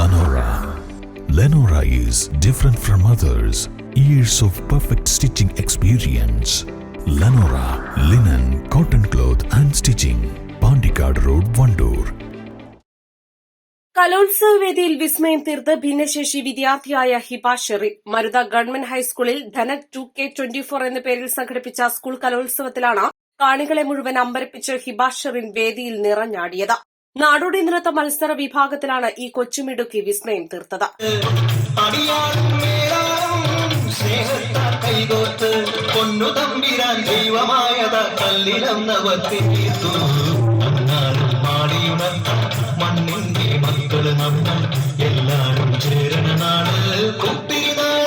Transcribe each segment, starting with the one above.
Lenora. Lenora is different from others. Years of perfect stitching experience. Lenora linen, cotton cloth and stitching. Pandikad Road, Vandoor. കലോത്സവ വേദിയിൽ വിസ്മയം തീർത്ത് ഭിന്നശേഷി വിദ്യാർത്ഥിയായ Hiba Sherin Marutha government ഹൈസ്കൂളിൽ ധനക് 2K24 എന്ന പേരിൽ സംഘടിപ്പിച്ച സ്കൂൾ കലോത്സവത്തിലാണ് കാണികളെ മുഴുവൻ അമ്പരപ്പിച്ച് ഹിബ ഷെറിൻ വേദിയിൽ നിറഞ്ഞാടിയത്. നാടോടി നൃത്ത മത്സര വിഭാഗത്തിലാണ് ഈ കൊച്ചുമിടുക്കി വിസ്മയം തീർത്തത്. മണ്ണിന്റെ മക്കള് നമ്മൾ എല്ലാരും ചേരണ നാട് കുട്ടിനാട്.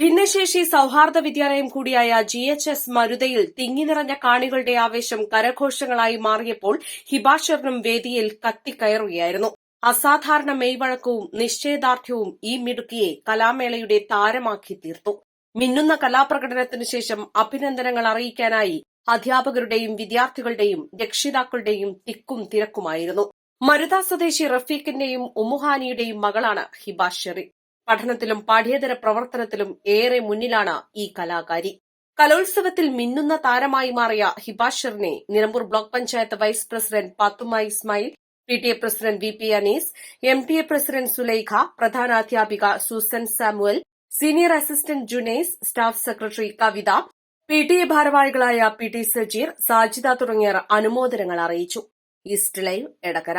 ഭിന്നശേഷി സൌഹാർദ്ദ വിദ്യാലയം കൂടിയായ GHS മരുതയിൽ തിങ്ങിനിറഞ്ഞ കാണികളുടെ ആവേശം കരഘോഷങ്ങളായി മാറിയപ്പോൾ ഹിബ ഷെറിനും വേദിയിൽ കത്തിക്കയറുകയായിരുന്നു. അസാധാരണ മെയ്വഴക്കവും നിശ്ചയദാർഢ്യവും ഈ മിടുക്കിയെ കലാമേളയുടെ താരമാക്കി തീർത്തു. മിന്നുന്ന കലാപ്രകടനത്തിനു ശേഷം അഭിനന്ദനങ്ങൾ അറിയിക്കാനായി അധ്യാപകരുടെയും വിദ്യാർത്ഥികളുടെയും രക്ഷിതാക്കളുടെയും തിക്കും തിരക്കുമായിരുന്നു. മരുത സ്വദേശി റഫീഖിന്റെയും ഉമ്മുഹാനിയുടെയും മകളാണ് ഹിബ ഷെറിൻ. പഠനത്തിലും പാഠ്യേതര പ്രവർത്തനത്തിലും ഏറെ മുന്നിലാണ് ഈ കലാകാരി. കലോത്സവത്തിൽ മിന്നുന്ന താരമായി മാറിയ ഹിബ ഷെറിനെ Nilambur block panchayat vice president Pathumma Ismail, PTA president VP Anees, MTA president Sulaikha, പ്രധാനാധ്യാപിക Susan Samuel, senior assistant Junais, staff secretary Kavitha, PTA ഭാരവാഹികളായ PT സജീർ, സാജിദ തുടങ്ങിയവർ അനുമോദനങ്ങൾ അറിയിച്ചു. East Live Edakkara.